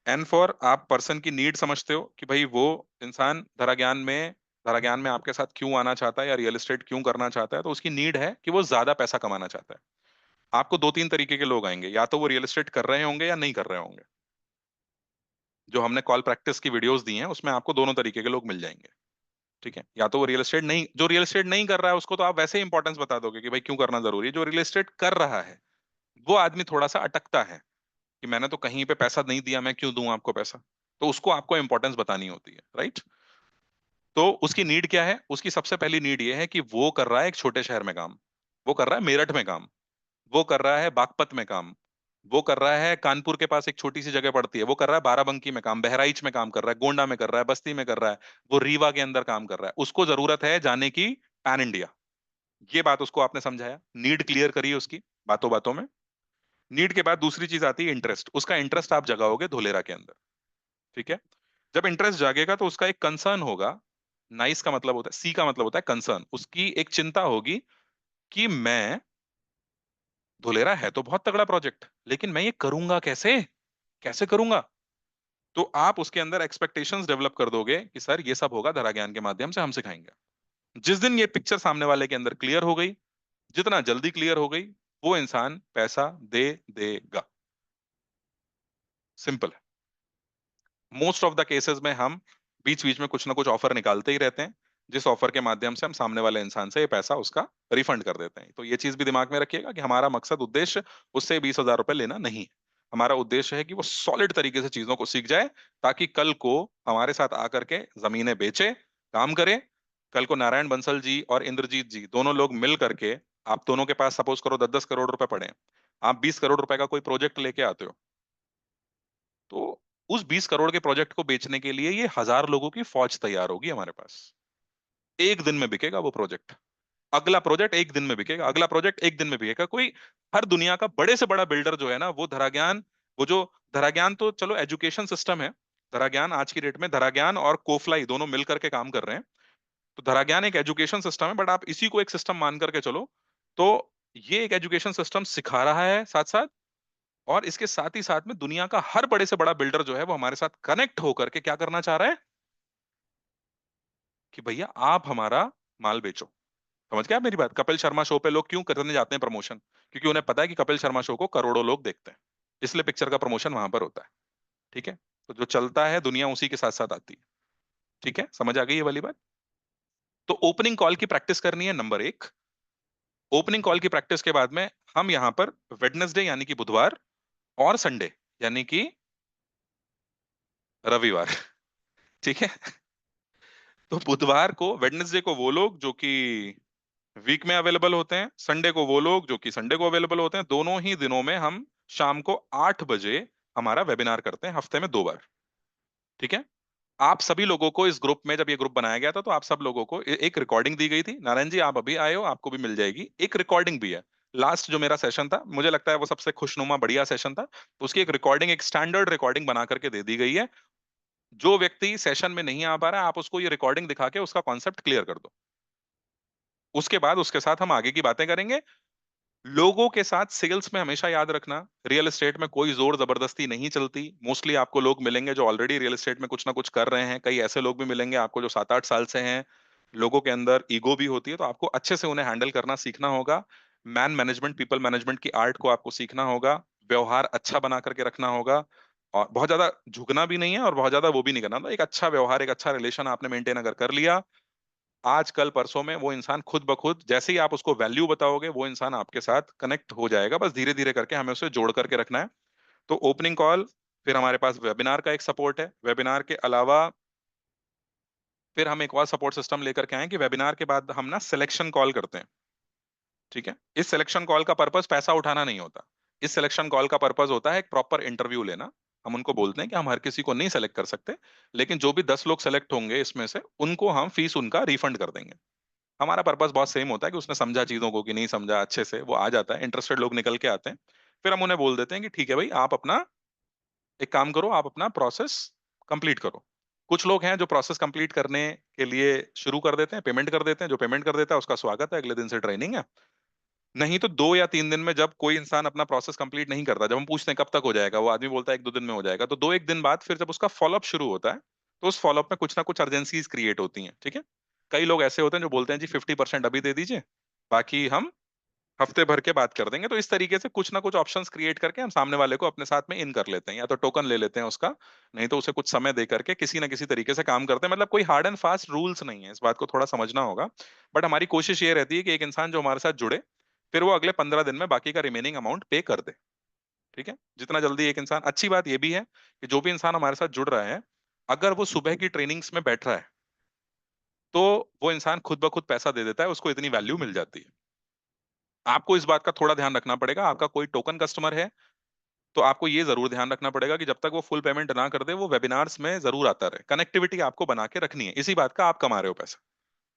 एन फॉर आप पर्सन की नीड समझते हो कि भाई वो इंसान धरा ज्ञान में आपके साथ क्यों आना चाहता है या रियल एस्टेट क्यों करना चाहता है। तो उसकी नीड है कि वो ज्यादा पैसा कमाना चाहता है। आपको दो तीन तरीके के लोग आएंगे, या तो वो रियल एस्टेट कर रहे होंगे या नहीं कर रहे होंगे। जो हमने कॉल प्रैक्टिस की वीडियोस दी हैं उसमें आपको दोनों तरीके के लोग मिल जाएंगे, ठीक है। या तो वो रियल एस्टेट नहीं, जो रियल एस्टेट नहीं कर रहा है उसको तो आप वैसे ही इंपॉर्टेंस बता दोगे कि भाई क्यों करना जरूरी है। जो रियल एस्टेट कर रहा है वो आदमी थोड़ा सा अटकता है कि मैंने तो कहीं पे पैसा नहीं दिया, मैं क्यों दूं आपको पैसा। तो उसको आपको इंपॉर्टेंस बतानी होती है, राइट। तो उसकी नीड क्या है, उसकी सबसे पहली नीड ये है कि वो कर रहा है एक छोटे शहर में काम, वो कर रहा है मेरठ में काम, वो कर रहा है बागपत में काम, वो कर रहा है कानपुर के पास एक छोटी सी जगह पड़ती है, वो कर रहा है बाराबंकी में काम, बहराइच में काम कर रहा है, गोंडा में कर रहा है, बस्ती में कर रहा है, वो रीवा के अंदर काम कर रहा है। उसको जरूरत है जाने की पैन इंडिया। ये बात उसको आपने समझाया, नीड क्लियर करिए उसकी बातों बातों में। नीड के बाद दूसरी चीज आती है इंटरेस्ट। उसका इंटरेस्ट आप जगाओगे धोलेरा के अंदर, ठीक है। जब इंटरेस्ट जागेगा तो उसका एक कंसर्न होगा। नाइस का मतलब होता है, सी का मतलब होता है कंसर्न। उसकी एक चिंता होगी कि मैं, धोलेरा है तो बहुत तगड़ा प्रोजेक्ट, लेकिन मैं ये करूंगा कैसे, कैसे करूंगा। तो आप उसके अंदर एक्सपेक्टेशंस डेवलप कर दोगे कि सर ये सब होगा धरा ज्ञान के माध्यम से, हम सिखाएंगे। जिस दिन ये पिक्चर सामने वाले के अंदर क्लियर हो गई, जितना जल्दी क्लियर हो गई, वो इंसान पैसा दे देगा। सिंपल है। मोस्ट ऑफ द केसेस में हम बीच बीच में कुछ ना कुछ ऑफर निकालते ही रहते हैं, जिस ऑफर के माध्यम से हम सामने वाले इंसान से ये पैसा उसका रिफंड कर देते हैं। तो ये चीज भी दिमाग में रखिएगा कि हमारा मकसद उद्देश्य उससे 20,000 रुपए लेना नहीं है। हमारा उद्देश्य है कि वो सॉलिड तरीके से चीजों को सीख जाए, ताकि कल को हमारे साथ आकर के जमीनें बेचे, काम करे। कल को नारायण बंसल जी और इंद्रजीत जी दोनों लोग मिल करके, आप दोनों के पास सपोज करो 10-10 करोड़ रुपए पड़े हैं, आप 20 करोड़ रुपए का कोई प्रोजेक्ट लेके आते हो, तो उस 20 करोड़ के प्रोजेक्ट को बेचने के लिए ये 1,000 लोगों की फौज तैयार होगी हमारे पास। एक दिन में बिकेगा वो प्रोजेक्ट। अगला प्रोजेक्ट एक दिन में बिकेगा, अगला प्रोजेक्ट एक दिन में बिकेगा। कोई हर दुनिया का बड़े से बड़ा बिल्डर जो है ना, वो धराज्ञान, वो जो धराज्ञान तो चलो एजुकेशन सिस्टम है। धराज्ञान आज की डेट में धराज्ञान और कोफलाई दोनों मिल करके काम कर रहे हैं। तो धराज्ञान एक एजुकेशन सिस्टम है, बट आप इसी को एक सिस्टम मान करके चलो। तो ये एक एजुकेशन सिस्टम सिखा रहा है साथ साथ, और इसके साथ ही साथ में दुनिया का हर बड़े से बड़ा बिल्डर जो है वो हमारे साथ कनेक्ट होकर के क्या करना चाह रहा है कि भैया आप हमारा माल बेचो। समझ गया आप मेरी बात? कपिल शर्मा शो पे लोग क्यों करने जाते हैं प्रमोशन? क्योंकि उन्हें पता है कि कपिल शर्मा शो को करोड़ों लोग देखते हैं, इसलिए पिक्चर का प्रमोशन वहां पर होता है। ठीक है? तो जो चलता है दुनिया उसी के साथ साथ आती है। ठीक है, समझ आ गई ये वाली बात? तो ओपनिंग कॉल की प्रैक्टिस करनी है नंबर एक। ओपनिंग कॉल की प्रैक्टिस के बाद में हम यहाँ पर वेडनेसडे यानी कि बुधवार, और संडे यानी कि रविवार ठीक है, तो बुधवार को, वेडनेसडे को वो लोग जो कि वीक में अवेलेबल होते हैं, संडे को वो लोग जो कि संडे को अवेलेबल होते हैं, दोनों ही दिनों में हम शाम को 8 बजे हमारा वेबिनार करते हैं, हफ्ते में 2 बार। ठीक है? आप सभी लोगों को इस ग्रुप में, जब ये ग्रुप बनाया गया था तो आप सब लोगों को एक रिकॉर्डिंग दी गई थी। नारायण जी आप अभी आए हो, आपको भी मिल जाएगी, एक रिकॉर्डिंग भी है। लास्ट जो मेरा सेशन था, मुझे लगता है वो सबसे खुशनुमा बढ़िया सेशन था, तो उसकी एक रिकॉर्डिंग, एक स्टैंडर्ड रिकॉर्डिंग बना करके दे दी गई है। जो व्यक्ति सेशन में नहीं आ पा रहा है, आप उसको ये रिकॉर्डिंग दिखा के उसका कॉन्सेप्ट क्लियर कर दो। उसके बाद उसके साथ हम आगे की बातें करेंगे। लोगों के साथ सेल्स में हमेशा याद रखना, रियल एस्टेट में कोई जोर जबरदस्ती नहीं चलती। मोस्टली आपको लोग मिलेंगे जो ऑलरेडी रियल एस्टेट में कुछ ना कुछ कर रहे हैं, कई ऐसे लोग भी मिलेंगे आपको जो 7-8 साल से हैं। लोगों के अंदर ईगो भी होती है, तो आपको अच्छे से उन्हें हैंडल करना सीखना होगा। मैन मैनेजमेंट, पीपल मैनेजमेंट की आर्ट को आपको सीखना होगा। व्यवहार अच्छा बना करके रखना होगा, और बहुत ज्यादा झुकना भी नहीं है और बहुत ज्यादा वो भी नहीं करना। तो एक अच्छा व्यवहार, एक अच्छा रिलेशन आपने मेंटेन अगर कर लिया, आज कल परसों में वो इंसान खुद ब खुद, जैसे ही आप उसको वैल्यू बताओगे, वो इंसान आपके साथ कनेक्ट हो जाएगा। बस धीरे धीरे करके हमें उसे जोड़ करके रखना है। तो ओपनिंग कॉल, फिर हमारे पास वेबिनार का एक सपोर्ट है। वेबिनार के अलावा फिर हम एक और सपोर्ट सिस्टम लेकर के आए कि वेबिनार के बाद हम ना सिलेक्शन कॉल करते हैं। ठीक है? इस सिलेक्शन कॉल का पर्पस पैसा उठाना नहीं होता। इस सिलेक्शन कॉल का पर्पस होता है एक प्रॉपर इंटरव्यू लेना। हम उनको बोलते हैं कि हम हर किसी को नहीं सेलेक्ट कर सकते, लेकिन जो भी 10 लोग सेलेक्ट होंगे इसमें से, उनको हम फीस उनका रिफंड कर देंगे। हमारा पर्पस बहुत सेम होता है कि उसने समझा चीजों को कि नहीं समझा, अच्छे से वो आ जाता है, इंटरेस्टेड लोग निकल के आते हैं। फिर हम उन्हें बोल देते हैं कि ठीक है भाई, आप अपना एक काम करो, आप अपना प्रोसेस कंप्लीट करो। कुछ लोग हैं जो प्रोसेस कंप्लीट करने के लिए शुरू कर देते हैं, पेमेंट कर देते हैं। जो पेमेंट कर देता है उसका स्वागत है, अगले दिन से ट्रेनिंग है। नहीं तो 2 या 3 दिन में, जब कोई इंसान अपना प्रोसेस कंप्लीट नहीं करता, जब हम पूछते हैं कब तक हो जाएगा, वो आदमी बोलता है 1-2 दिन में हो जाएगा, तो 2-1 दिन बाद फिर जब उसका फॉलोअप शुरू होता है, तो उस फॉलोअप में कुछ ना कुछ अर्जेंसीज क्रिएट होती हैं। ठीक है? कई लोग ऐसे होते हैं जो बोलते हैं जी 50% अभी दे दीजिए, बाकी हम हफ्ते भर के बाद कर देंगे। तो इस तरीके से कुछ ना कुछ ऑप्शंस क्रिएट करके हम सामने वाले को अपने साथ में इन कर लेते हैं, या तो टोकन ले लेते हैं उसका, नहीं तो उसे कुछ समय दे करके किसी ना किसी तरीके से काम करते हैं। मतलब कोई हार्ड एंड फास्ट रूल्स नहीं है, इस बात को थोड़ा समझना होगा। बट हमारी कोशिश ये रहती है कि एक इंसान जो हमारे साथ जुड़े, फिर वो अगले 15 दिन में बाकी का रिमेनिंग अमाउंट पे कर दे। ठीक है? जितना जल्दी एक इंसान, अच्छी बात ये भी है कि जो भी इंसान हमारे साथ जुड़ रहा है, अगर वो सुबह की ट्रेनिंग्स में बैठ रहा है, तो वो इंसान खुद ब खुद पैसा दे देता है, उसको इतनी वैल्यू मिल जाती है। आपको इस बात का थोड़ा ध्यान रखना पड़ेगा। आपका कोई टोकन कस्टमर है, तो आपको ये जरूर ध्यान रखना पड़ेगा कि जब तक वो फुल पेमेंट ना कर दे, वो वेबिनार्स में जरूर आता रहे। कनेक्टिविटी आपको बना के रखनी है, इसी बात का आप कमा रहे हो पैसा।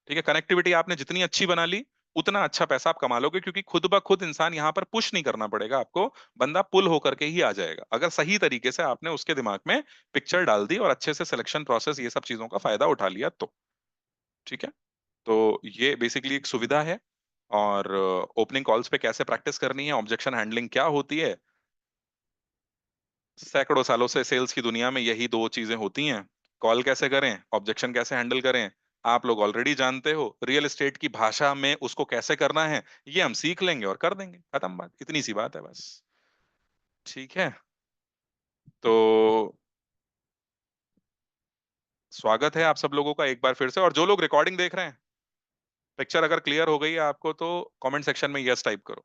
ठीक है? कनेक्टिविटी आपने जितनी अच्छी बना ली, उतना अच्छा पैसा आप कमा लोगे, क्योंकि खुद ब खुद इंसान यहाँ पर पुश नहीं करना पड़ेगा आपको, बंदा पुल होकर के ही आ जाएगा, अगर सही तरीके से आपने उसके दिमाग में पिक्चर डाल दी और अच्छे से सिलेक्शन प्रोसेस, ये सब चीजों का फायदा उठा लिया तो। ठीक है? तो ये बेसिकली एक सुविधा है। और ओपनिंग कॉल्स पे कैसे प्रैक्टिस करनी है, ऑब्जेक्शन हैंडलिंग क्या होती है, सैकड़ों सालों से सेल्स की दुनिया में यही दो चीजें होती हैं। कॉल कैसे करें, ऑब्जेक्शन कैसे हैंडल करें, आप लोग ऑलरेडी जानते हो। रियल एस्टेट की भाषा में उसको कैसे करना है, ये हम सीख लेंगे और कर देंगे, खत्म बात, इतनी सी बात है बस। ठीक है? तो स्वागत है आप सब लोगों का एक बार फिर से। और जो लोग रिकॉर्डिंग देख रहे हैं, पिक्चर अगर क्लियर हो गई है आपको, तो कमेंट सेक्शन में यस टाइप करो।